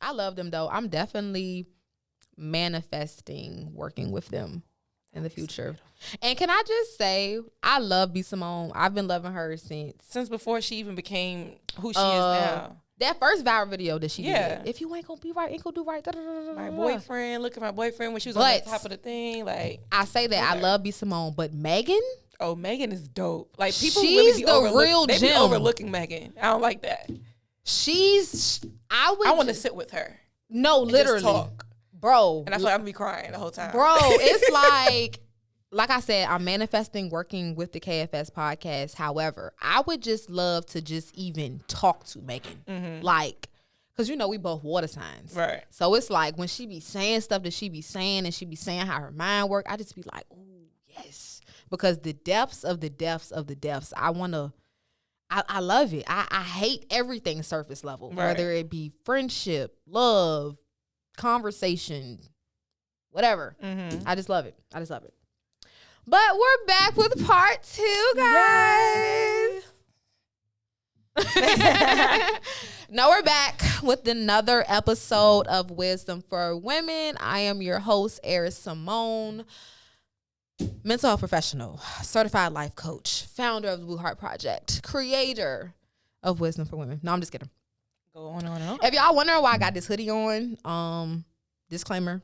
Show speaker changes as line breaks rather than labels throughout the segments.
I love them though. I'm definitely manifesting working with them in the future. And can I just say, I love B. Simone. I've been loving her since
before she even became who she is now.
That first viral video that she
Yeah.
did. If you ain't gonna be right, ain't gonna do right. Da, da, da, da,
My
da.
boyfriend, look at my boyfriend when she was on the top of the thing. Like,
I say that I love B. Simone, but Megan.
Oh, Megan is dope. Like, people
She's
really be
the real
they be
gem.
overlooking Megan. I don't like that.
I
want to sit with her.
No, literally,
just talk,
bro.
And I feel like I'm gonna be crying the whole time,
bro. It's like I said, I'm manifesting working with the KFS podcast. However, I would just love to just even talk to Megan, like. Because, you know, we both water signs.
Right.
So it's like when she be saying stuff that she be saying and she be saying how her mind work, I just be like, ooh, yes. Because the depths of the depths of the depths, I love it. I hate everything surface level,
right.
Whether it be friendship, love, conversation, whatever. I just love it. But we're back with part 2, guys. Yes. Now we're back with another episode of Wisdom for Women. I am your host, Eris Simone, mental health professional, certified life coach, founder of the Blue Heart Project, creator of Wisdom for Women. No, I'm just kidding.
Go on and on.
If y'all wondering why I got this hoodie on, disclaimer.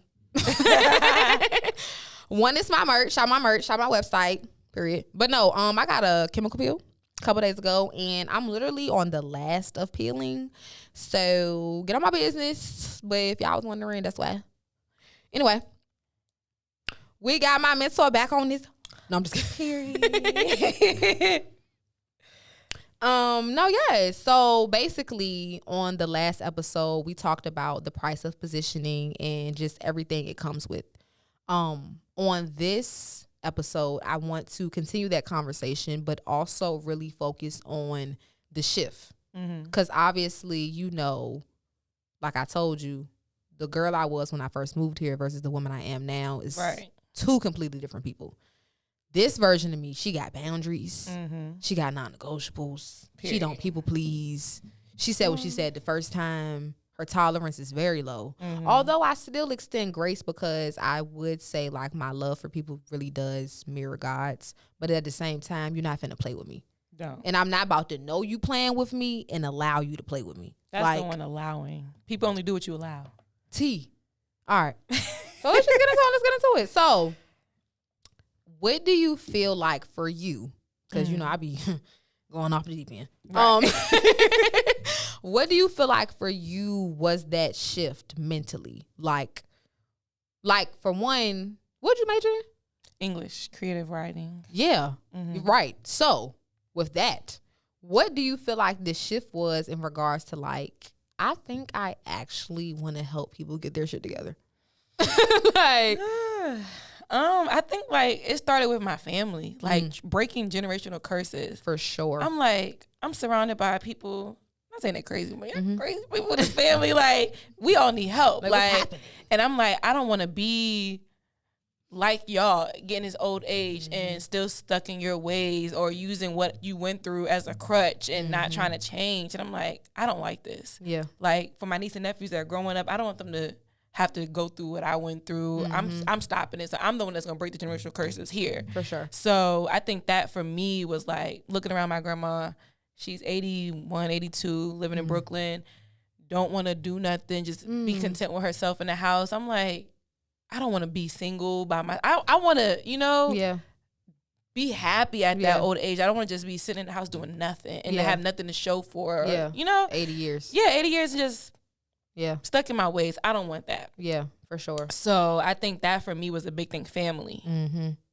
One is my merch, shop my website, period. But no, I got a chemical peel a couple days ago, and I'm literally on the last of peeling. So get on my business. But if y'all was wondering, that's why. Anyway, we got my mentor back on this. No, I'm just kidding. No, yeah. So basically, on the last episode, we talked about the price of positioning and just everything it comes with. On this episode, I want to continue that conversation, but also really focus on the shift. Because obviously, you know, like I told you, the girl I was when I first moved here versus the woman I am now is two completely different people. This version of me, she got boundaries. She got non-negotiables. She don't people please. She said what she said the first time. Her tolerance is very low. Although I still extend grace, because I would say, like, my love for people really does mirror God's. But at the same time, you're not finna play with me.
No. And
I'm not about to know you playing with me and allow you to play with me.
That's the one, allowing. People only do what you allow.
All right. So let's get into it. So what do you feel like for you? Because, you know, I be going off the deep end. Right. What do you feel like for you was that shift mentally? Like for one, what'd you major in?
English, creative writing.
Yeah, right. So with that, what do you feel like the shift was in regards to, like, I think I actually want to help people get their shit together? Like,
I think, like, it started with my family, like breaking generational curses.
For sure.
I'm surrounded by people. I'm not saying they're crazy, but crazy people with this family. Like, we all need help. Like, and I'm like, I don't want to be like y'all, getting this old age and still stuck in your ways or using what you went through as a crutch and not trying to change. And I'm like, I don't like this.
Yeah.
Like, for my niece and nephews that are growing up, I don't want them to have to go through what I went through. I'm stopping it. So I'm the one that's going to break the generational curses here.
For sure.
So I think that for me was like looking around my grandma. She's 81, 82, living in Brooklyn. Don't want to do nothing. Just be content with herself in the house. I'm like, I don't want to be single by I want to, you know, be happy at that old age. I don't want to just be sitting in the house doing nothing and have nothing to show for, you know.
80 years.
Yeah, 80 years and just stuck in my ways. I don't want that.
Yeah, for sure.
So I think that for me was a big thing, family.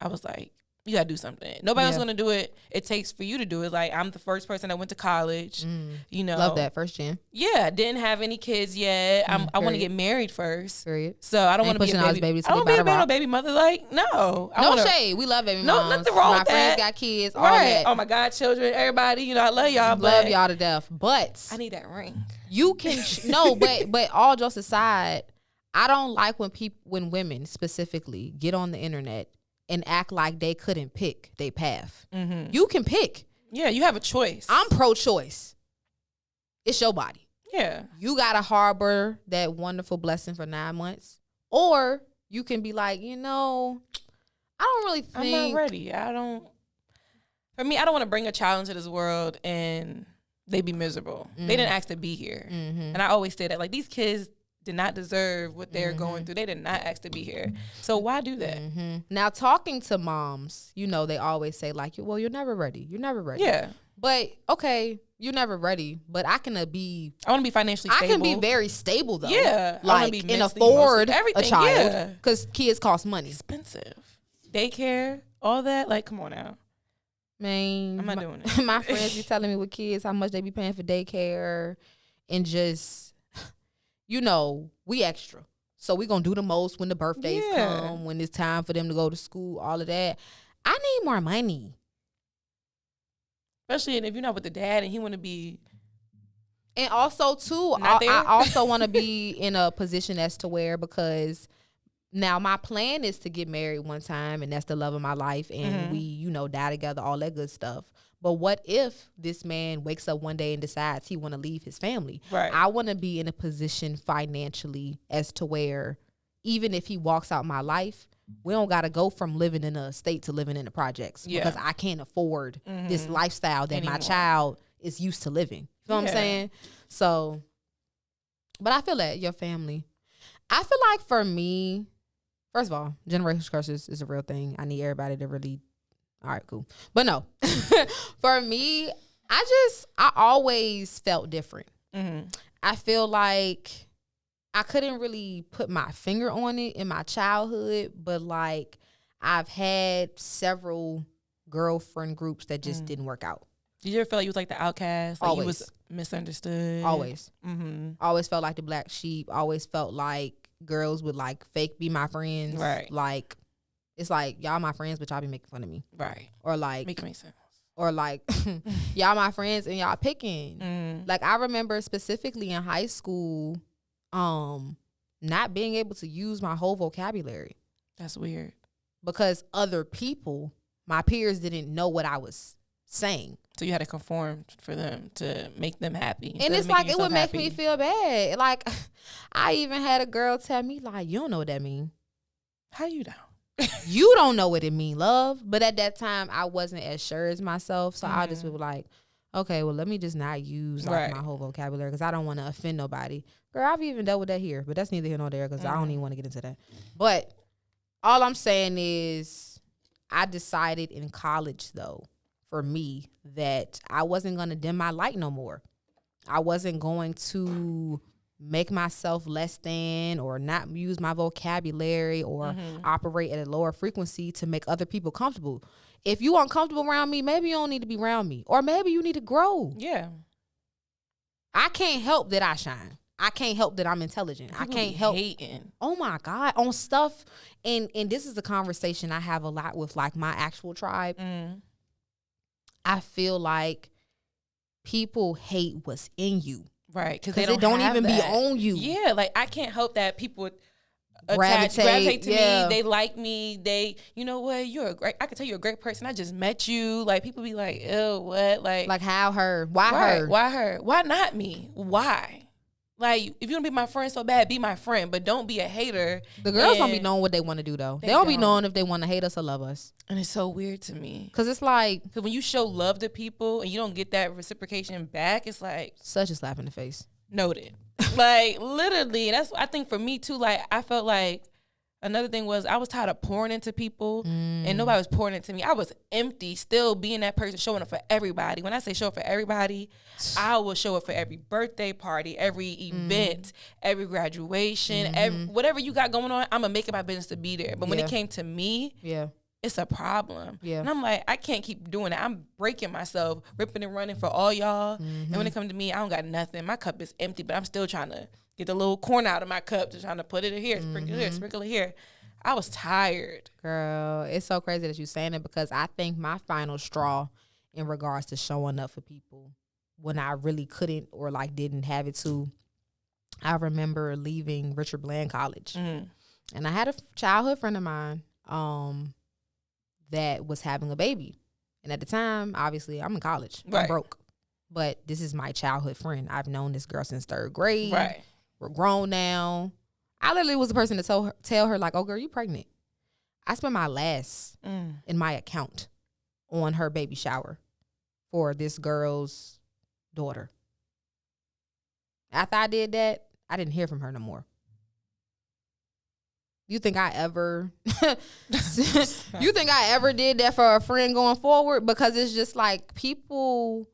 I was like, you got to do something. Nobody else going to do it. It takes for you to do it. Like, I'm the first person that went to college, you know.
Love that, first gen.
Yeah, didn't have any kids yet. I want to get married first.
Period.
So I don't want to be a baby. I don't want to be a baby mother. Like, no.
No shade. We love baby moms.
No, nothing wrong with that.
My friends got kids, all
right.
that.
Oh, my God, children, everybody. You know, I love y'all.
Love y'all to death. But
I need that ring.
You can, but all jokes aside, I don't like when women specifically get on the internet and act like they couldn't pick their path. You can pick.
Yeah, you have a choice.
I'm pro-choice. It's your body.
Yeah.
You got to harbor that wonderful blessing for 9 months. Or you can be like, I don't really think.
I'm not ready. For me, I don't want to bring a child into this world and they be miserable. They didn't ask to be here. And I always say that, like, these kids did not deserve what they're going through. They did not ask to be here. So why do that?
Now, talking to moms, they always say, like, well, you're never ready. You're never ready.
Yeah.
But, okay, you're never ready. But I want to be financially
stable.
I can be very stable, though.
Yeah.
Like, and afford a child.
Yeah.
Because kids cost money.
Expensive. Daycare, all that. Like, come on now.
Man,
I'm not doing it.
My friends be telling me with kids how much they be paying for daycare, and just, we extra. So we gonna do the most when the birthdays come, when it's time for them to go to school, all of that. I need more money.
Especially if you're not with the dad and he want to be.
And also, too, I also want to be in a position as to where, because now my plan is to get married one time, and that's the love of my life, and we, die together, all that good stuff. But what if this man wakes up one day and decides he want to leave his family?
Right.
I want to be in a position financially as to where even if he walks out my life, we don't got to go from living in a estate to living in the projects because I can't afford this lifestyle that my child is used to living. You know what I'm saying? So, but I feel that your family, I feel like for me, first of all, generational curses is a real thing. I need everybody to really, all right, cool. But no, for me, I always felt different. I feel like I couldn't really put my finger on it in my childhood, but like I've had several girlfriend groups that just didn't work out.
Did you ever feel like you was like the outcast? Like
Always.
You was misunderstood?
Always. Always felt like the black sheep. Always felt like girls would like fake be my friends.
Right.
Like, it's like, y'all my friends, but y'all be making fun of me.
Right.
Or like.
Make sense.
Or like, y'all my friends and y'all picking. Like, I remember specifically in high school, not being able to use my whole vocabulary.
That's weird.
Because other people, my peers, didn't know what I was saying.
So you had to conform for them to make them happy.
And it's like, it would make me feel bad. Like, I even had a girl tell me, like, you don't know what that mean.
How you know?
You don't know what it mean, love. But at that time, I wasn't as sure as myself. So I just was like, okay, well, let me just not use like my whole vocabulary because I don't want to offend nobody. Girl, I've even dealt with that here, but that's neither here nor there because I don't even want to get into that. But all I'm saying is I decided in college, though, for me, that I wasn't going to dim my light no more. I wasn't going to make myself less than or not use my vocabulary or operate at a lower frequency to make other people comfortable. If you uncomfortable around me, maybe you don't need to be around me. Or maybe you need to grow.
Yeah.
I can't help that I shine. I can't help that I'm intelligent.
People
I can't help
hating.
Oh my God, on stuff. And this is a conversation I have a lot with like my actual tribe. I feel like people hate what's in you.
Right. Because
it don't even be on you.
Yeah. Like I can't help that people
gravitate
to me. They like me. They, you know what? I can tell you're a great person. I just met you. Like people be like, ew, what? Like
how her? Why her?
Why her? Why not me? Why? Like, if you don't be my friend so bad, be my friend, but don't be a hater.
The girls don't be knowing what they want to do, though. They don't be knowing if they want to hate us or love us.
And it's so weird to me.
Because it's like...
Because when you show love to people and you don't get that reciprocation back, it's like...
Such a slap in the face.
Noted. Like, literally. That's, I think for me, too, like, I felt like... Another thing was I was tired of pouring into people and nobody was pouring into me. I was empty, still being that person, showing up for everybody. When I say show up for everybody, I will show up for every birthday party, every event, every graduation, whatever you got going on, I'm going to make it my business to be there. But when it came to me, it's a problem. And I'm like, I can't keep doing it. I'm breaking myself, ripping and running for all y'all. And when it comes to me, I don't got nothing. My cup is empty, but I'm still trying to get the little corn out of my cup, just trying to put it in here, sprinkle it here, sprinkle it here. I was tired.
Girl, it's so crazy that you're saying it because I think my final straw in regards to showing up for people when I really couldn't or like didn't have it to, I remember leaving Richard Bland College. And I had a childhood friend of mine that was having a baby. And at the time, obviously, I'm in college. I'm broke. but this is my childhood friend. I've known this girl since 3rd grade.
Right.
We're grown now. I literally was the person to tell her, like, oh, girl, you pregnant. I spent my last in my account on her baby shower for this girl's daughter. After I did that, I didn't hear from her no more. You think I ever did that for a friend going forward? Because it's just like people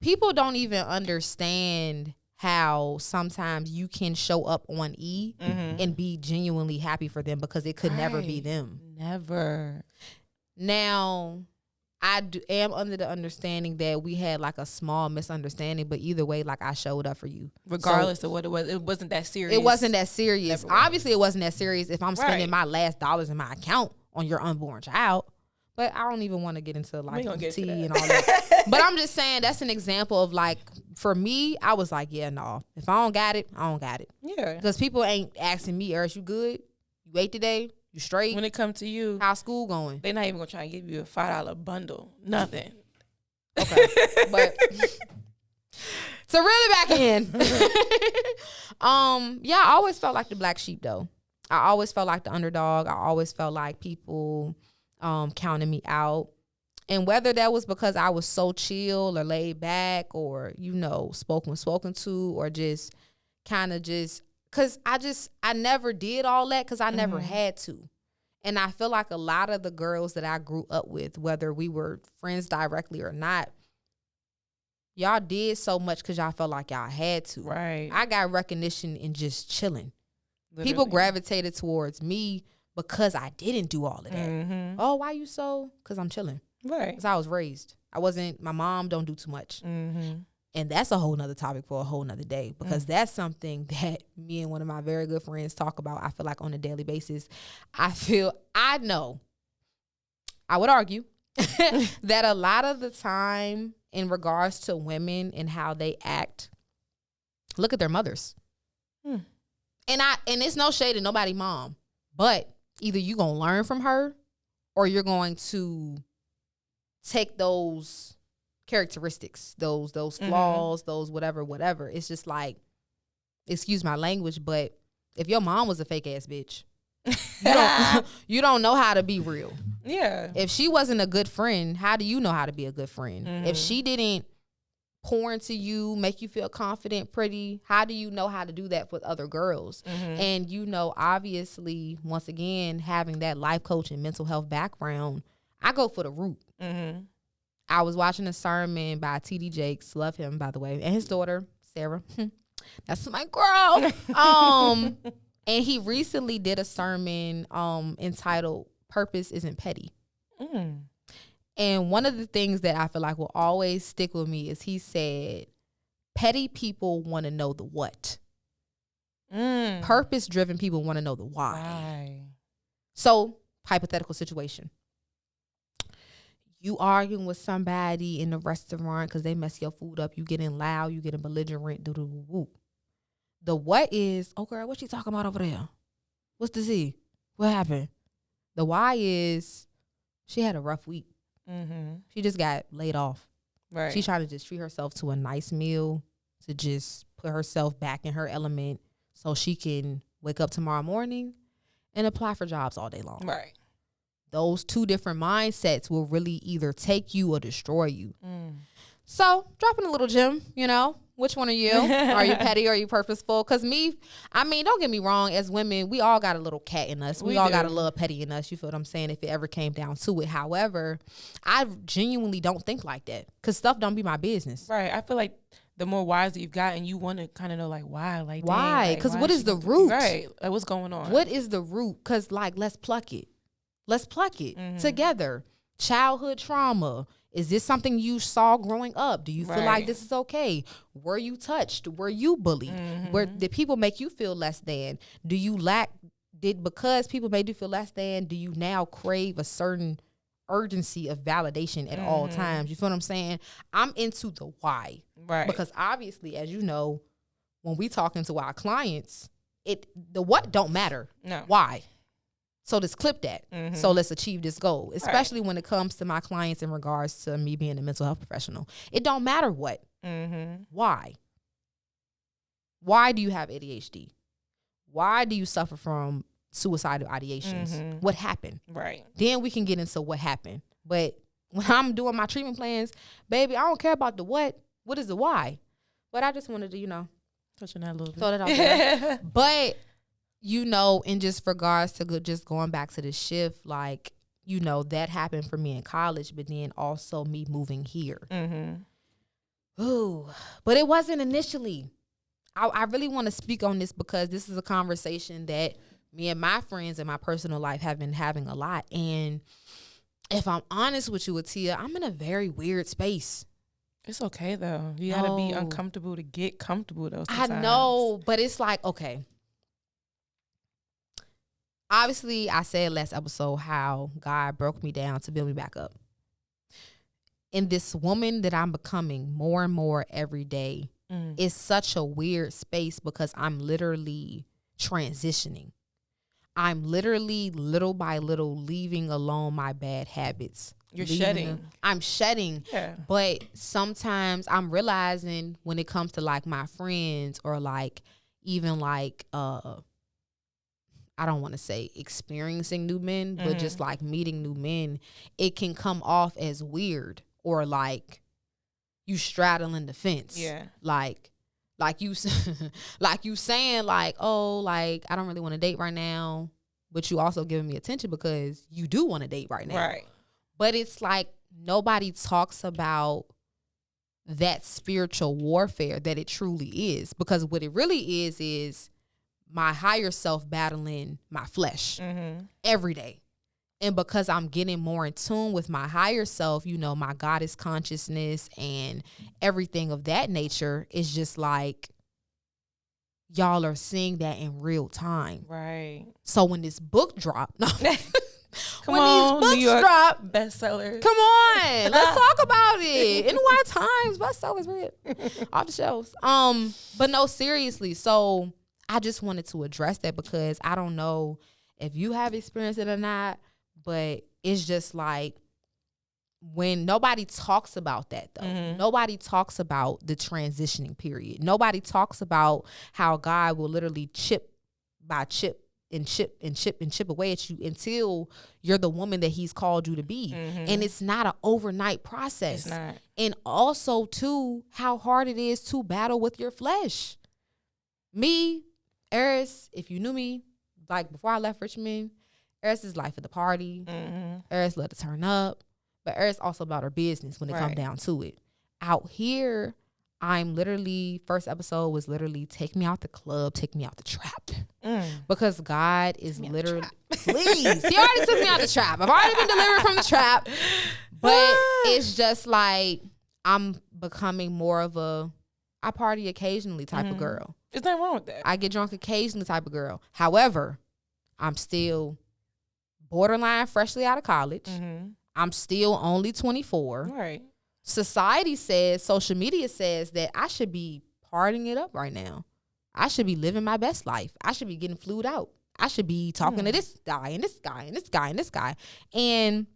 don't even understand how sometimes you can show up on E and be genuinely happy for them because it could never be them.
Never.
Now, I am under the understanding that we had like a small misunderstanding, but either way, like I showed up for you.
Regardless of what it wasn't that serious.
It wasn't that serious.
Never
Obviously, it wasn't that serious if I'm spending
Right.
my last dollars in my account on your unborn child. But I don't even want to get into like
get
tea
to that.
and all that. But I'm just saying that's an example of like, for me, I was like, yeah, no. If I don't got it, I don't got it.
Yeah.
Because people ain't asking me, Eris, you good? You ate today? You straight?
When it comes to you,
How's school going?
they're not even gonna try and give you a $5 bundle. Nothing.
Okay. But to really back in. Yeah, I always felt like the black sheep though. I always felt like the underdog. I always felt like people counted me out. And whether that was because I was so chill or laid back or, spoken to or just kind of just, because I never did all that because I never had to. And I feel like a lot of the girls that I grew up with, whether we were friends directly or not, y'all did so much because y'all felt like y'all had to.
Right.
I got recognition in just chilling.
Literally.
People gravitated towards me because I didn't do all of that.
Mm-hmm.
Oh, why you so? Because I'm chilling.
Right.
Because I was raised. My mom don't do too much.
Mm-hmm.
And that's a whole nother topic for a whole nother day because that's something that me and one of my very good friends talk about, I feel like, on a daily basis. I would argue that a lot of the time in regards to women and how they act, look at their mothers. And it's no shade to nobody mom, but either you going to learn from her or you're going to take those characteristics, those flaws, those whatever. It's just like, excuse my language, but if your mom was a fake ass bitch, you don't know how to be real.
Yeah.
If she wasn't a good friend, how do you know how to be a good friend? If she didn't pour into you, make you feel confident, pretty, how do you know how to do that with other girls? And obviously, once again, having that life coach and mental health background, I go for the root. I was watching a sermon by T.D. Jakes, love him, by the way, and his daughter, Sarah. That's my girl. And he recently did a sermon entitled Purpose Isn't Petty. And one of the things that I feel like will always stick with me is he said, petty people want to know the what. Purpose-driven people want to know the why. So, hypothetical situation. You arguing with somebody in the restaurant because they mess your food up. You getting loud. You getting belligerent. Doo-doo-woo. The what is, oh, girl, what she talking about over there? What's the Z? What happened? The why is she had a rough week. She just got laid off.
Right.
She's trying to just treat herself to a nice meal to just put herself back in her element so she can wake up tomorrow morning and apply for jobs all day long.
Right.
Those two different mindsets will really either take you or destroy you. So, dropping a little gem, which one are you? Are you petty or are you purposeful? Because don't get me wrong, as women, we all got a little cat in us. We all got a little petty in us. You feel what I'm saying? If it ever came down to it. However, I genuinely don't think like that because stuff don't be my business.
Right. I feel like the more wise that you've gotten, you want to kind of know, like, why? Like,
why? Because what is the root?
Right. Like, what's going on?
What is the root? Because, like, let's pluck it. Let's pluck it together. Childhood trauma. Is this something you saw growing up? Do you feel like this is okay? Were you touched? Were you bullied? Did people make you feel less than? Do you because people made you feel less than, do you now crave a certain urgency of validation at all times? You feel what I'm saying? I'm into the why.
Right.
Because obviously, as you know, when we talking to our clients, the what don't matter.
No.
Why? So let's clip that. So let's achieve this goal, especially when it comes to my clients in regards to me being a mental health professional. It don't matter what. Why? Why do you have ADHD? Why do you suffer from suicidal ideations? What happened?
Right.
Then we can get into what happened. But when I'm doing my treatment plans, baby, I don't care about the what. What is the why? But I just wanted to,
touching that a little bit.
throw that out there. But, in just regards to just going back to the shift, like, that happened for me in college, but then also me moving here. Ooh, but it wasn't initially. I really want to speak on this because this is a conversation that me and my friends in my personal life have been having a lot. And if I'm honest with you, Atia, I'm in a very weird space.
It's okay, though. You got to be uncomfortable to get comfortable, though, sometimes.
I know, but it's like, okay. Obviously, I said last episode how God broke me down to build me back up. And this woman that I'm becoming more and more every day is such a weird space because I'm literally transitioning. I'm literally little by little leaving alone my bad habits.
You're shedding.
I'm shedding.
Yeah.
But sometimes I'm realizing when it comes to like my friends or like even like I don't want to say experiencing new men, but just like meeting new men, it can come off as weird or like you straddling the fence.
Yeah.
Like you like you saying like, oh, like I don't really want to date right now, but you also giving me attention because you do want to date right now.
Right.
But it's like nobody talks about that spiritual warfare that it truly is, because what it really is my higher self battling my flesh every day. And because I'm getting more in tune with my higher self, my goddess consciousness and everything of that nature, is just like y'all are seeing that in real time.
Right.
So when this book dropped,
Come on,
these
New York
books drop,
bestsellers.
Come on, let's talk about it. NY Times bestsellers, read off the shelves. But no, seriously. So I just wanted to address that because I don't know if you have experienced it or not, but it's just like when nobody talks about that though. Nobody talks about the transitioning period. Nobody talks about how God will literally chip by chip and chip and chip and chip away at you until you're the woman that he's called you to be. And it's not an overnight process.
It's not.
And also too, how hard it is to battle with your flesh. Me, Eris, if you knew me, like before I left Richmond, Eris is life of the party. Eris love to turn up. But Eris also about her business when it come down to it. Out here, I'm literally, first episode was literally take me out the club, take me out the trap. Because God is literally, please, he already took me out the trap. I've already been delivered from the trap. But it's just like, I'm becoming more of a, I party occasionally type of girl.
There's nothing wrong with that.
I get drunk occasionally type of girl. However, I'm still borderline freshly out of college. I'm still only 24.
Right.
Society says, social media says that I should be partying it up right now. I should be living my best life. I should be getting flued out. I should be talking to this guy and this guy and this guy and this guy. And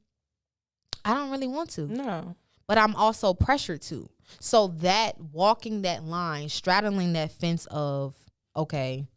I don't really want to.
No.
But I'm also pressured to. So that walking that line, straddling that fence of, okay,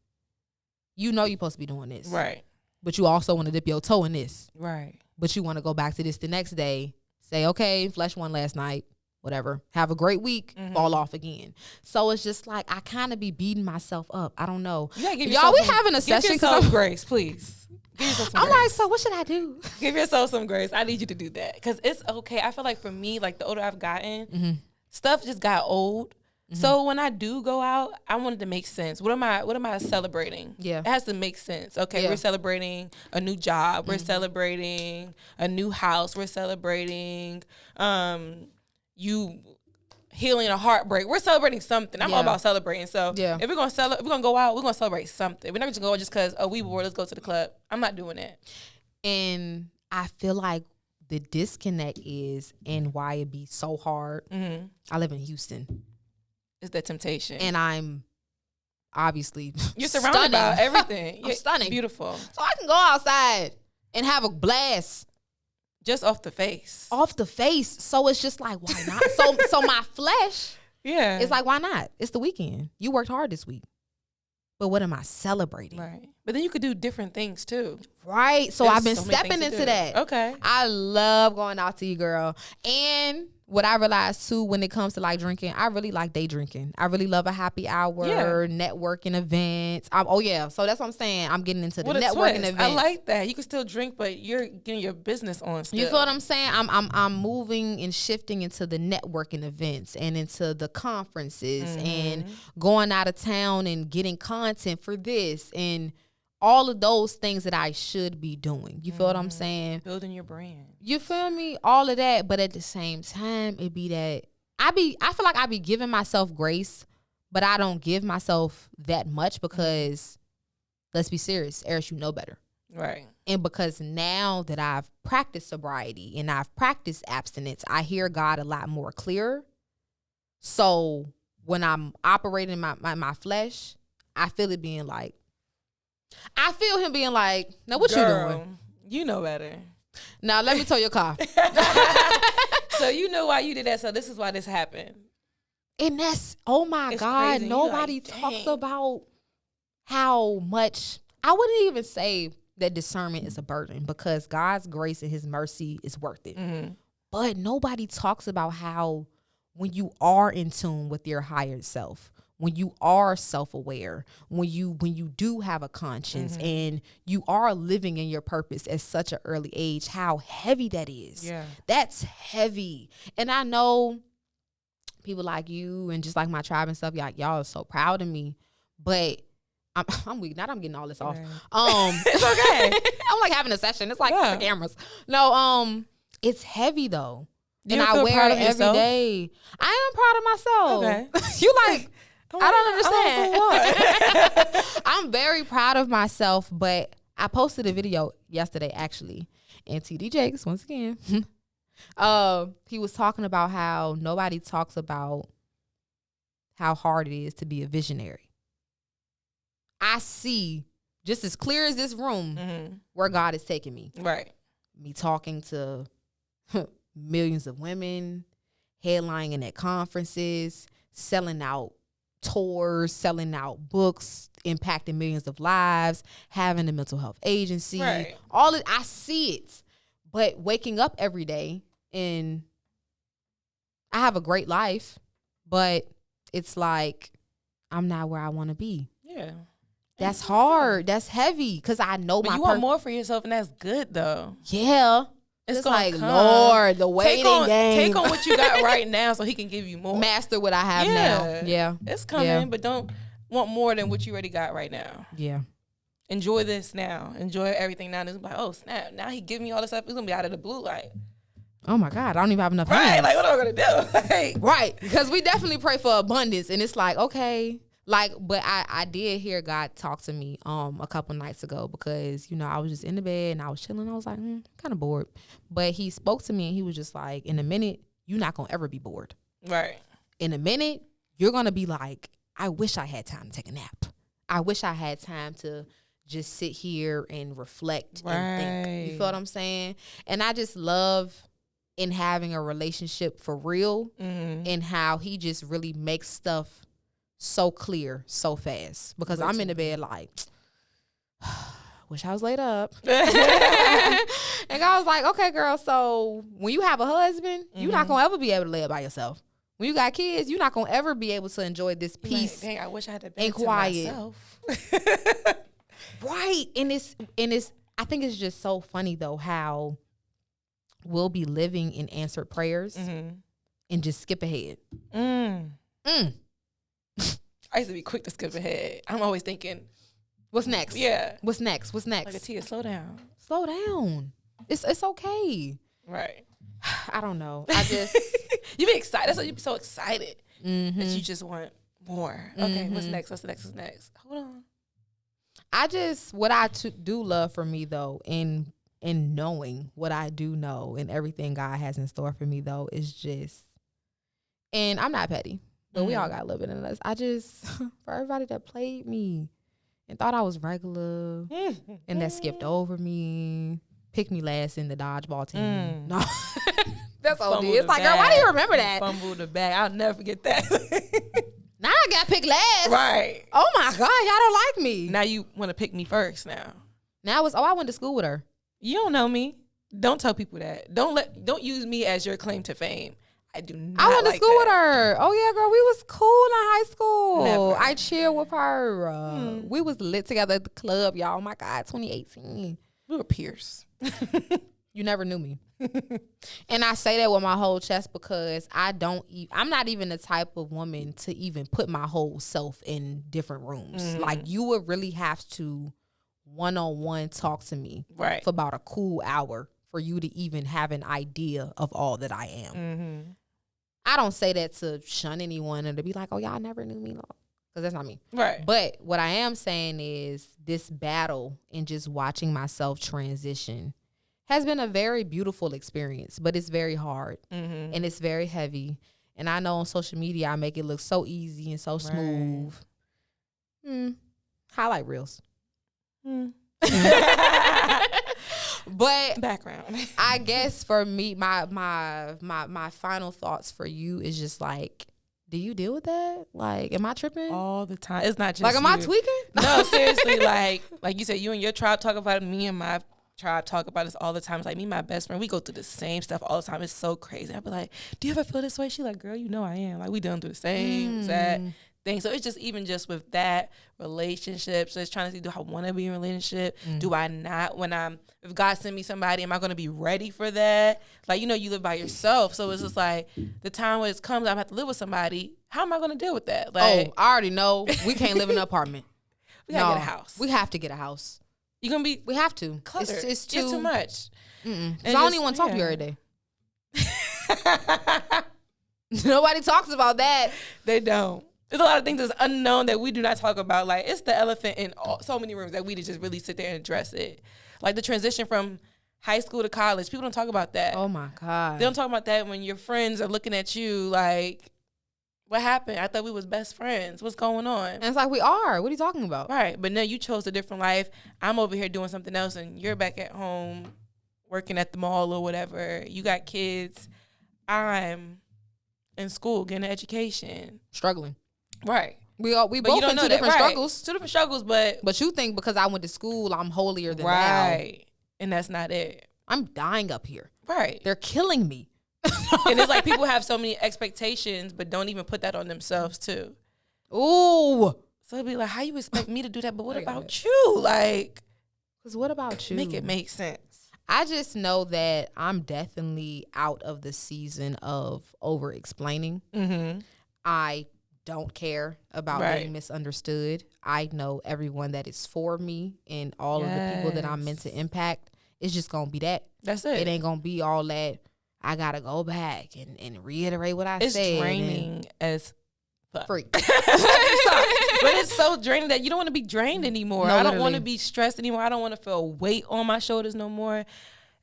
you're supposed to be doing this.
Right.
But you also want to dip your toe in this.
Right.
But you want to go back to this the next day. Say, okay, flesh won last night. Whatever. Have a great week. Fall off again. So it's just like I kind of be beating myself up. I don't know. Y'all, we having a session.
Give yourself grace, please. Give yourself some grace.
I'm like, so what should I do?
Give yourself some grace. I need you to do that. Because it's okay. I feel like for me, like the older I've gotten, stuff just got old. So when I do go out, I want it to make sense. What am I celebrating? Yeah. It has to make sense. Okay, we're celebrating a new job. We're celebrating a new house. We're celebrating you healing a heartbreak. We're celebrating something. I'm all about celebrating. So if we're gonna go out, we're gonna celebrate something. We're not just gonna go just because we bored, let's go to the club. I'm not doing that. And I feel like the disconnect is, and why it be so hard. I live in Houston. It's the temptation.
And I'm obviously
you're surrounded by everything.
I'm stunning.
Beautiful.
So I can go outside and have a blast.
Just off the face.
Off the face. So it's just like, why not? So my flesh
Yeah.
It's like, why not? It's the weekend. You worked hard this week. But what am I celebrating?
Right. But then you could do different things too.
Right. So
There's
I've been
so many
stepping
things to
into
do.
that.
Okay.
I love going out to you, girl. And what I realized too, when it comes to like drinking, I really like day drinking. I really love a happy hour, networking events. So that's what I'm saying. I'm getting into the networking events.
I like that. You can still drink, but you're getting your business on still.
You feel what I'm saying? I'm moving and shifting into the networking events and into the conferences and going out of town and getting content for this and all of those things that I should be doing. You feel what I'm saying?
Building your brand.
You feel me? All of that, but at the same time, it be that I feel like I be giving myself grace, but I don't give myself that much because let's be serious, Eris, you know better.
Right.
And because now that I've practiced sobriety and I've practiced abstinence, I hear God a lot more clear. So when I'm operating my flesh, I feel it being like, I feel him being like, now what you doing?
You know better.
Now let me tow your car.
So you know why you did that. So this is why this happened.
And that's, oh my God,
crazy.
nobody talks about how much, I wouldn't even say that discernment is a burden because God's grace and his mercy is worth it.
Mm-hmm.
But nobody talks about how when you are in tune with your higher self, when you are self-aware, when you do have a conscience and you are living in your purpose at such an early age, how heavy that is.
Yeah.
That's heavy. And I know people like you and just like my tribe and stuff, y'all are so proud of me. But I'm weak. Now I'm getting all this off.
Right. It's okay.
I'm like having a session. It's like the cameras. No, it's heavy though.
Do
and
you
I
feel
wear
proud
it
of
every
yourself?
day. I am proud of myself.
Okay.
You like, I don't understand. I'm very proud of myself, but I posted a video yesterday actually. And TD Jakes, once again, he was talking about how nobody talks about how hard it is to be a visionary. I see just as clear as this room where God is taking me.
Right.
Me talking to millions of women, headlining at conferences, selling out tours, selling out books, impacting millions of lives, having a mental health agency.
Right.
All it, I see it. But waking up every day and I have a great life, but it's like I'm not where I want to be.
Yeah.
That's hard. That's heavy because I know
but
my
you want more for yourself, and that's good though.
Yeah. It's like,
come.
Lord, the waiting game.
Take on what you got right now so he can give you more.
Master what I have now. Yeah.
It's coming, but don't want more than what you already got right now.
Yeah.
Enjoy this now. Enjoy everything now. And it's like, oh, snap. Now he give me all this stuff. He's going to be out of the blue. Like,
oh my God, I don't even have enough
right,
hands.
like, what am I going to do?
Right, because we definitely pray for abundance. And it's like, okay. Like, but I did hear God talk to me a couple nights ago because, you know, I was just in the bed and I was chilling. I was like, kind of bored. But he spoke to me and he was just like, in a minute, you're not going to ever be bored.
Right.
In a minute, you're going to be like, I wish I had time to take a nap. I wish I had time to just sit here and reflect and think. You feel what I'm saying? And I just love in having a relationship for real and how he just really makes stuff so clear, so fast. Because I'm in the bed like, wish I was laid up. And I was like, okay, girl, so when you have a husband, you're not going to ever be able to lay up by yourself. When you got kids, you're not going to ever be able to enjoy this peace
Dang, I wish I had a bed
and
to
quiet.
myself.
Right. And it's I think it's just so funny though how we'll be living in answered prayers and just skip ahead.
I used to be quick to skip ahead. I'm always thinking,
what's next?
Yeah.
What's next? What's next?
Like a Tia, slow down.
Slow down. It's okay.
Right.
I don't know. I just
you be excited. That's why you be so excited that you just want more. Okay, what's next? What's next? What's next? Hold on.
I just what I do love for me though, in knowing what I do know and everything God has in store for me though is just, and I'm not petty. But we all got a little bit in us. I just, for everybody that played me and thought I was regular and that skipped over me, pick me last in the dodgeball team. No. That's OD.
Fumble
It's
the
like, girl, why do you remember that?
Fumble the bag. I'll never forget that.
Now I got picked last.
Right.
Oh my God, y'all don't like me.
Now you want to pick me first now.
Now it's, I went to school with her.
You don't know me. Don't tell people that. Don't use me as your claim to fame. I do not.
I went to
like
school
that.
with her. Oh yeah, girl, we was cool in high school.
Never.
I cheered with her. We was lit together at the club, y'all. Oh my God, 2018.
We were peers.
You never knew me. And I say that with my whole chest because I'm not even the type of woman to even put my whole self in different rooms. Like, you would really have to one-on-one talk to me
Right.
for about a cool hour for you to even have an idea of all that I am. I don't say that to shun anyone and to be like, oh, y'all never knew me. Because that's not me.
Right.
But what I am saying is this battle and just watching myself transition has been a very beautiful experience, but it's very hard and it's very heavy. And I know on social media, I make it look so easy and so smooth. Highlight reels. But
Background.
I guess for me, my final thoughts for you is just like, do you deal with that? Like, am I tripping?
All the time. It's not just
Like, am I
you.
tweaking?
No, seriously. Like you said, you and your tribe talk about it. Me and my tribe talk about this all the time. It's like me and my best friend, we go through the same stuff all the time. It's so crazy. I'd be like, do you ever feel this way? She like, girl, you know I am. Like, we done through the same exact thing. So it's just even just with that relationship. So it's trying to see, do I want to be in a relationship? Do I not? If God send me somebody, am I going to be ready for that? Like, you know, you live by yourself. So it's just like the time when it comes, I have to live with somebody. How am I going to deal with that? Like,
I already know we can't live in an apartment.
we got to get a house.
We have to get a house.
You're going to be
We have to.
cluttered.
It's
too much.
Because I don't even want to talk to you every day. Nobody talks about that.
They don't. There's a lot of things that's unknown that we do not talk about. Like, it's the elephant in so many rooms that we just really sit there and address it. Like the transition from high school to college. People don't talk about that.
Oh my God.
They don't talk about that when your friends are looking at you like, what happened? I thought we was best friends. What's going on?
And it's like, we are. What are you talking about?
Right. But now you chose a different life. I'm over here doing something else and you're back at home working at the mall or whatever. You got kids. I'm in school getting an education.
Struggling.
Right.
We
But
both
you don't
in
know
two
that.
different
Right.
struggles.
Two different struggles, but
you think because I went to school, I'm holier than thou.
right. And that's not it.
I'm dying up here.
Right.
They're killing me.
And it's like people have so many expectations, but don't even put that on themselves too.
Ooh.
So it'd be like, how you expect me to do that? But what
I got
about you? Like,
Because what about you?
make it make sense.
I just know that I'm definitely out of the season of over-explaining. I don't care about
Right.
being misunderstood. I know everyone that is for me and all of the people that I'm meant to impact. It's just going to be that.
That's it.
It ain't going to be all that I got to go back and reiterate what I
It's
said.
draining as fuck.
Freak.
But it's so draining that you don't want to be drained anymore.
No,
I don't want
literally.
to be stressed anymore. I don't want to feel a weight on my shoulders no more.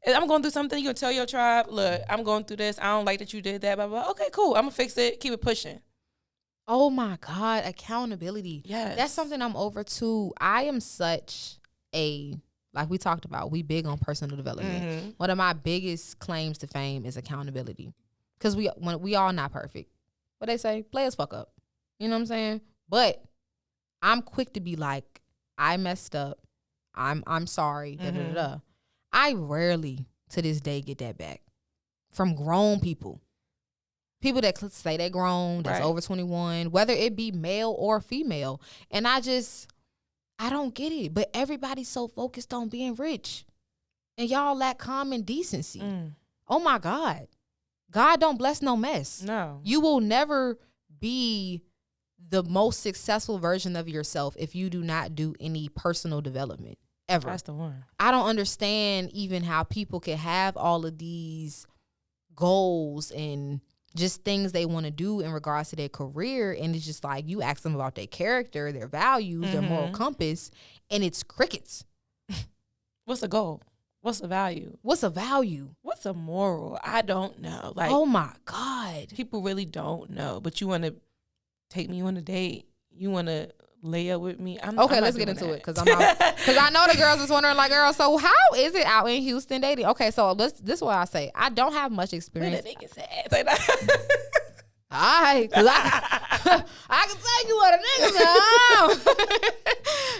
If I'm going through something, you can tell your tribe, look, I'm going through this. I don't like that you did that, blah, blah, blah. Okay, cool. I'm going to fix it. Keep it pushing.
Oh my God, accountability.
Yes.
That's something I'm over too. I am such a, like we talked about, we big on personal development. One of my biggest claims to fame is accountability. Because we all not perfect. What they say, play as fuck up. You know what I'm saying? But I'm quick to be like, I messed up. I'm sorry. Da, da, da, da. I rarely to this day get that back from grown people. People that say they're grown, that's
Right.
over 21, whether it be male or female. And I don't get it. But everybody's so focused on being rich. And y'all lack common decency. Oh my God. God don't bless no mess.
No.
You will never be the most successful version of yourself if you do not do any personal development. Ever.
That's the one.
I don't understand even how people can have all of these goals and just things they want to do in regards to their career. And it's just like, you ask them about their character, their values, their moral compass, and it's crickets.
What's the goal? What's the value?
What's a value?
What's a moral? I don't know. Like,
Oh my God.
people really don't know. But you want to take me on a date. You want to lay up with me. I'm
Okay,
not
let's get
doing
into
that.
it because I know the girls is wondering like, girl, so how is it out in Houston dating? Okay, so this is what I say. I don't have much experience.
Wait, nigga said.
All right, cause I can tell you what a nigga said.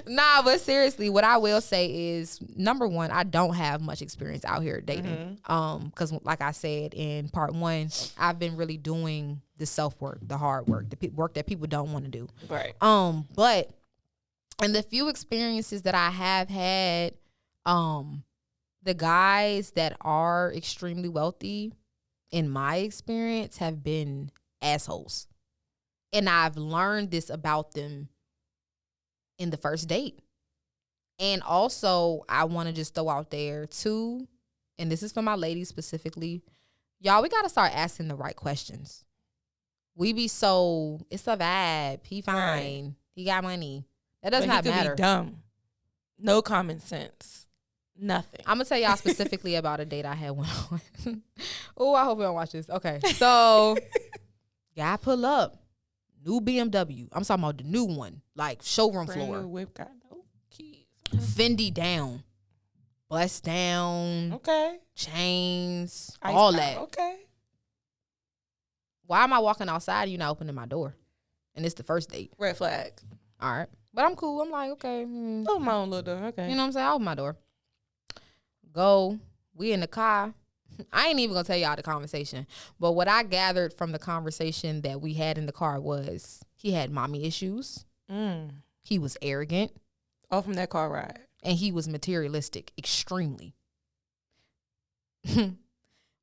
Nah, but seriously, what I will say is, number one, I don't have much experience out here dating. Because like I said in part one, I've been really doing the self work, the hard work, the work that people don't want to do.
Right.
But in the few experiences that I have had, the guys that are extremely wealthy, in my experience, have been assholes. And I've learned this about them in the first date. And also, I want to just throw out there too, and this is for my ladies specifically, y'all, we got to start asking the right questions. We be so, it's a vibe, he fine, right. He got money. That does not matter.
Be dumb. No common sense. Nothing.
I'm going to tell y'all specifically about a date I had went on. Oh, I hope you don't watch this. Okay. So, guy pull up. New BMW. I'm talking about the new one. Like, showroom
Brand
floor.
New whip, got no keys.
Fendi down. Bust down.
Okay.
Chains.
Ice
all
out.
that.
Okay.
Why am I walking outside and you not opening my door? And it's the first date.
Red flag.
All right. But I'm cool. I'm like, okay.
Open my own little door. Okay.
You know what I'm saying? I open my door. Go. We in the car. I ain't even gonna tell y'all the conversation. But what I gathered from the conversation that we had in the car was he had mommy issues. He was arrogant.
All from that car ride.
And he was materialistic, extremely.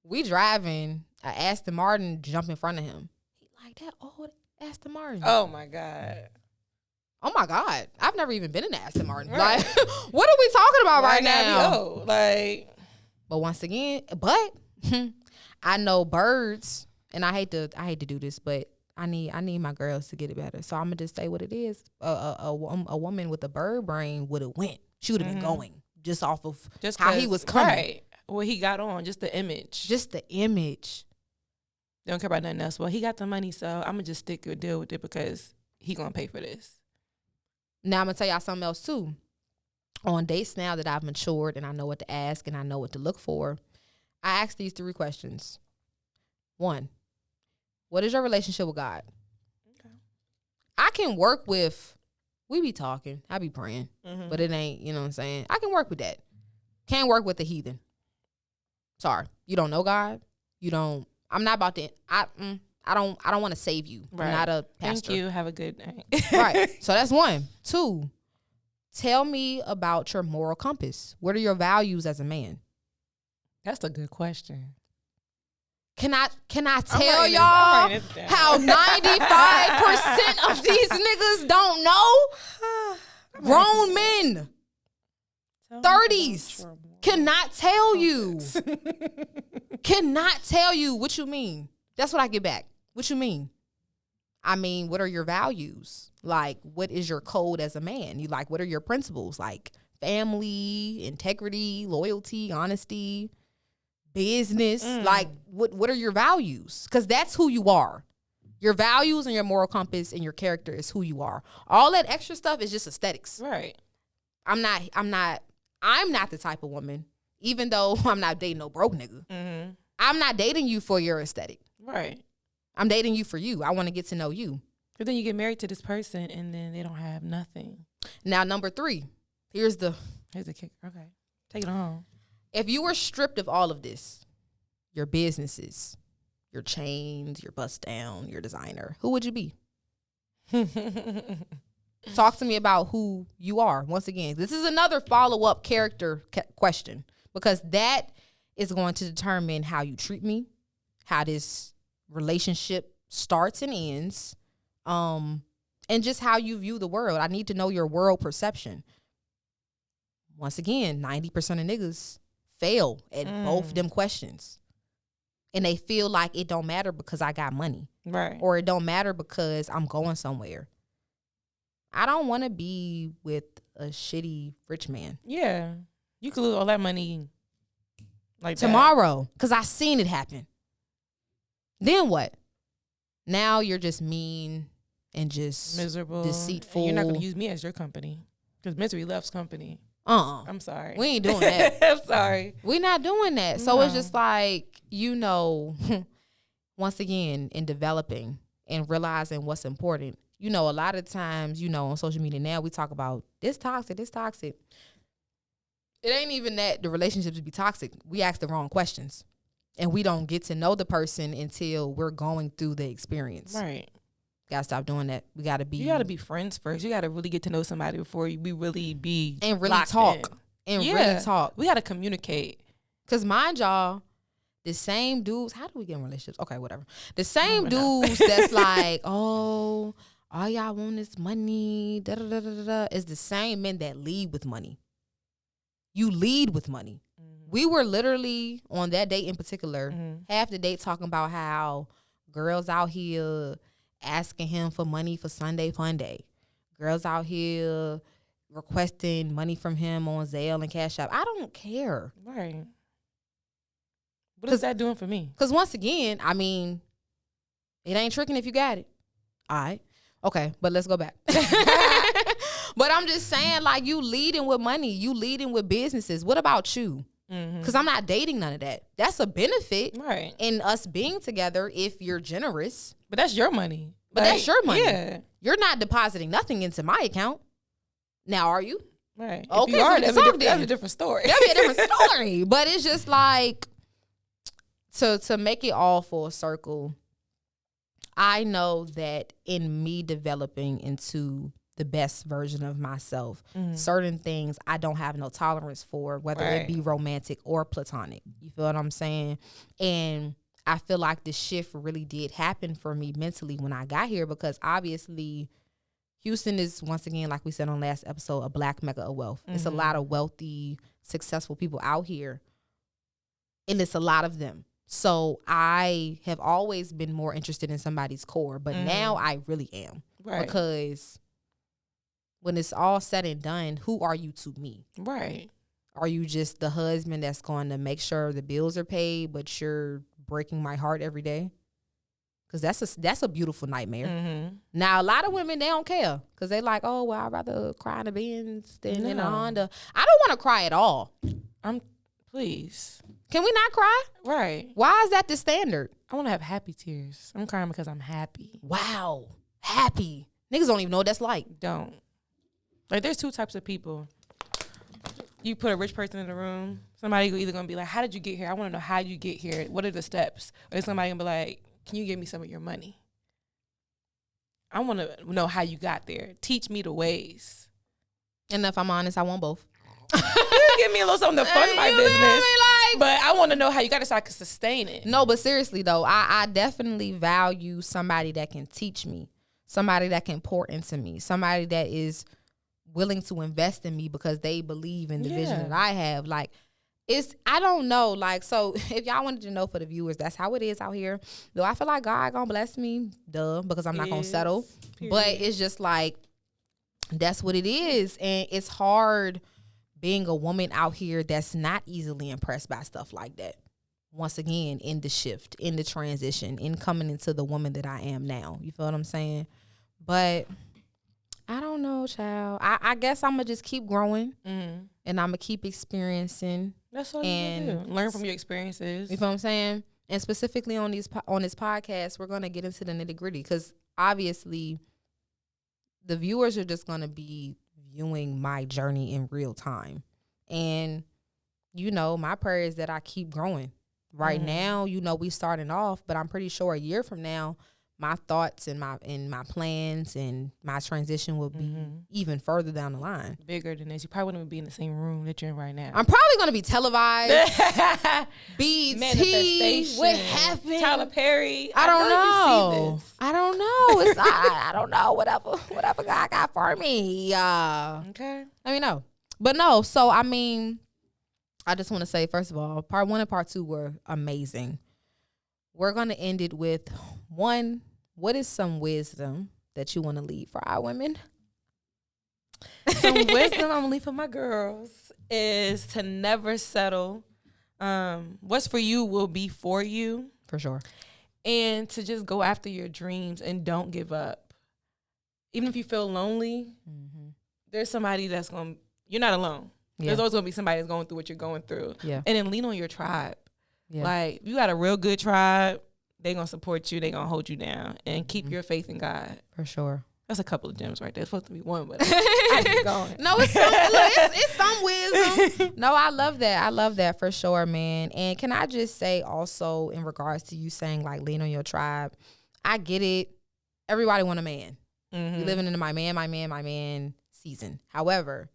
We driving, Aston Martin jump in front of him. He like that old Aston Martin.
Oh my God.
Oh my God. I've never even been in an Aston Martin. Right. Like, what are we talking about right now?
Like,
but once again, I know birds, and I hate to do this, but I need my girls to get it better. So I'm gonna just say what it is. A woman with a bird brain would have went. She would have been going just off of just how he was coming.
Right. What he got on, just the image.
Just the image.
They don't care about nothing else. Well, he got the money, so I'm gonna just stick a deal with it because he gonna pay for this.
Now I'm gonna tell y'all something else too. On dates now that I've matured and I know what to ask and I know what to look for, I ask these 3 questions. 1, what is your relationship with God? Okay. I can work with, we be talking, I be praying, but it ain't, you know what I'm saying? I can work with that. Can't work with the heathen. Sorry. You don't know God. You don't, I'm not about to, I don't want to save you. Right. I'm not a pastor.
Thank you. Have a good night.
Right. So that's 1. 2, tell me about your moral compass. What are your values as a man?
That's a good question.
Can I tell y'all how 95% of these niggas don't know? Grown men, 30s, cannot tell you. Cannot tell you. What you mean? That's what I get back. What you mean? I mean, what are your values? Like, what is your code as a man? You like, what are your principles? Like family, integrity, loyalty, honesty, business. Like, what are your values? Because that's who you are. Your values and your moral compass and your character is who you are. All that extra stuff is just aesthetics.
Right.
I'm not the type of woman, even though I'm not dating no broke nigga. I'm not dating you for your aesthetic.
Right.
I'm dating you for you. I want to get to know you.
But then you get married to this person and then they don't have nothing.
Now, number 3, here's the
kicker. Okay. Take it home.
If you were stripped of all of this, your businesses, your chains, your bust down, your designer, who would you be? Talk to me about who you are. Once again, this is another follow-up character question because that is going to determine how you treat me, how this relationship starts and ends, and just how you view the world. I need to know your world perception. Once again, 90% of niggas fail at both them questions. And they feel like it don't matter because I got money.
Right.
Or it don't matter because I'm going somewhere. I don't want to be with a shitty rich man.
Yeah. You could lose all that money like
tomorrow because I seen it happen. Then what? Now you're just mean and just
miserable,
deceitful.
And you're not gonna use me as your company because misery loves company. I'm sorry.
We ain't doing that.
I'm sorry.
We not doing that. So it's just like, once again, in developing and realizing what's important, a lot of times, on social media now, we talk about this toxic. It ain't even that the relationships be toxic. We ask the wrong questions. And we don't get to know the person until we're going through the experience.
Right.
Gotta stop doing that. You gotta be
friends first. You gotta really get to know somebody before we really be
and really talk. Really talk.
We gotta communicate.
Cause mind y'all, the same dudes. How do we get in relationships? Okay, whatever. The same dudes that's like, oh, all y'all want is money. Da da da da da. Is the same men that lead with money. You lead with money. Mm-hmm. We were literally on that date in particular, half the date talking about how girls out here asking him for money for Sunday Fun Day. Girls out here requesting money from him on Zelle and Cash App. I don't care.
Right. What is that doing for me?
Because once again, it ain't tricking if you got it. All right. Okay, but let's go back. But I'm just saying, like, you leading with money. You leading with businesses. What about you? Because I'm not dating none of that. That's a benefit in us being together if you're generous.
But that's your money.
But that's your money.
Yeah.
You're not depositing nothing into my account. Now, are you?
Right.
Okay,
if you are,
that's
a different story.
That'd be a different story. But it's just like, to make it all full circle, I know that in me developing into the best version of myself, certain things I don't have no tolerance for, whether it be romantic or platonic. You feel what I'm saying? And I feel like the shift really did happen for me mentally when I got here, because obviously Houston is, once again, like we said on last episode, a black mecca of wealth. It's a lot of wealthy, successful people out here, and it's a lot of them. So I have always been more interested in somebody's core, but now I really am. Right. Because when it's all said and done, who are you to me?
Right.
Are you just the husband that's going to make sure the bills are paid, but you're breaking my heart every day? Because that's a beautiful nightmare. Now, a lot of women, they don't care, because they like, oh, well, I'd rather cry in a Benz than in a Honda. I don't want to cry at all.
Please.
Can we not cry?
Right.
Why is that the standard?
I want to have happy tears. I'm crying because I'm happy.
Wow. Happy. Niggas don't even know what that's like.
Don't. Like, there's two types of people. You put a rich person in the room, somebody either going to be like, how did you get here? I want to know how you get here. What are the steps? Or somebody going to be like, can you give me some of your money? I want to know how you got there. Teach me the ways.
And if I'm honest, I want both.
Give me a little something to fund my business. But I want to know how you got it so I can sustain it.
No, but seriously, though, I definitely value somebody that can teach me, somebody that can pour into me, somebody that is willing to invest in me because they believe in the vision that I have. Like, I don't know. Like, so if y'all wanted to know, for the viewers, that's how it is out here. Though I feel like God gonna bless me, because I'm not gonna settle. Period. But it's just like, that's what it is. And it's hard being a woman out here that's not easily impressed by stuff like that. Once again, in the shift, in the transition, in coming into the woman that I am now. You feel what I'm saying? But I don't know, child. I guess I'm going to just keep growing, and I'm going to keep experiencing.
That's all you do. Learn from your experiences.
You feel what I'm saying? And specifically on this podcast, we're going to get into the nitty gritty, because obviously the viewers are just going to be viewing my journey in real time. And, my prayer is that I keep growing. Right now, we starting off, but I'm pretty sure a year from now, my thoughts and my plans and my transition will be even further down the line.
Bigger than this. You probably wouldn't be in the same room that you're in right now.
I'm probably going to be televised. BT. What happened?
Tyler Perry.
I don't know. I don't know. I don't know. Whatever God got for me.
Okay.
Let me know. But no, so I just want to say, first of all, part 1 and part 2 were amazing. We're going to end it with 1. What is some wisdom that you want to leave for our women?
Some wisdom I'm going to leave for my girls is to never settle. What's for you will be for you.
For sure.
And to just go after your dreams and don't give up. even if you feel lonely, there's somebody that's going to, you're not alone. Yeah. There's always going to be somebody that's going through what you're going through. Yeah. And then lean on your tribe. Yeah. Like, you got a real good tribe, they going to support you. They going to hold you down. And keep your faith in God.
For sure.
That's a couple of gems right there. It's supposed to be one, but I keep going.
No, it's some wisdom. No, I love that. I love that for sure, man. And can I just say also in regards to you saying, like, lean on your tribe, I get it. Everybody want a man. We living in my man season. However,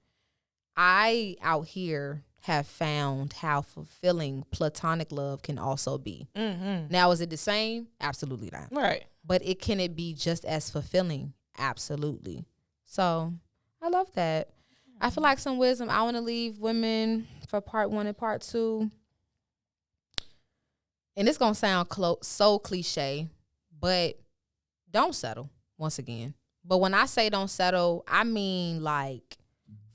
I out here have found how fulfilling platonic love can also be. Now, is it the same? Absolutely not.
Right.
But can it be just as fulfilling? Absolutely. So I love that. I feel like some wisdom I want to leave women for part 1 and part 2. And it's going to sound so cliche, but don't settle once again. But when I say don't settle, I mean like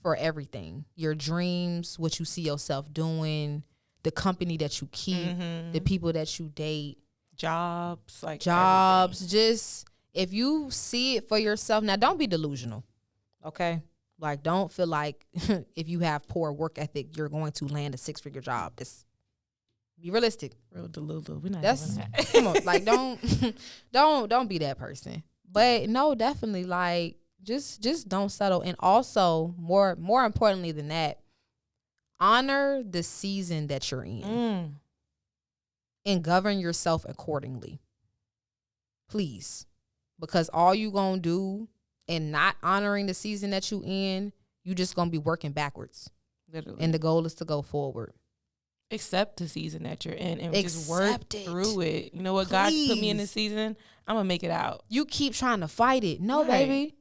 for everything. Your dreams, what you see yourself doing, the company that you keep, the people that you date.
Jobs.
Everything. Just if you see it for yourself. Now, don't be delusional, okay? Like, don't feel like if you have poor work ethic, you're going to land a 6-figure job. Just be realistic.
Real delusional. We're not
doing that. Come on, like don't be that person. But no, definitely, like just don't settle. And also, more importantly than that, honor the season that you're in and govern yourself accordingly. Please. Because all you gonna do and not honoring the season that you in, you just gonna be working backwards.
Literally.
And the goal is to go forward.
Accept the season that you're in and just work through it. You know what? Please. God put me in this season. I'm gonna make it out.
You keep trying to fight it. No, baby.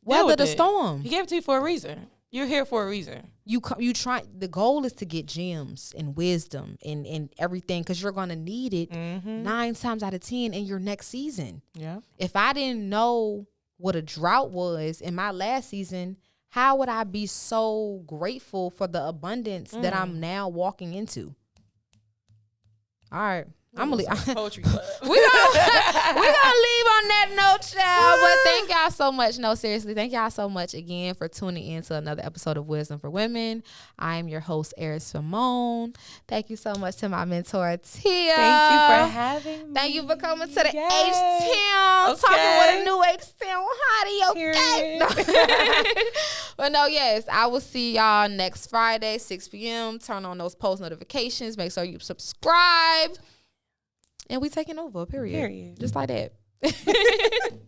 Weather the storm.
He gave it to you for a reason. You're here for a reason.
You try. The goal is to get gems and wisdom and everything, because you're gonna need it 9 times out of 10 in your next season.
Yeah.
If I didn't know what a drought was in my last season, how would I be so grateful for the abundance that I'm now walking into? All right. I'm gonna leave.
Poetry club.
we gonna leave on that note, child. But thank y'all so much. No, seriously, thank y'all so much again for tuning in to another episode of Wisdom for Women. I am your host, Eris Simone. Thank you so much to my mentor, Tia.
Thank you for having me.
Thank you for coming to the H-Town. Talking with a new H-Town hottie, okay? No. But no, yes, I will see y'all next Friday, 6 p.m. Turn on those post notifications. Make sure you subscribe. And we taking over, period. Just like that.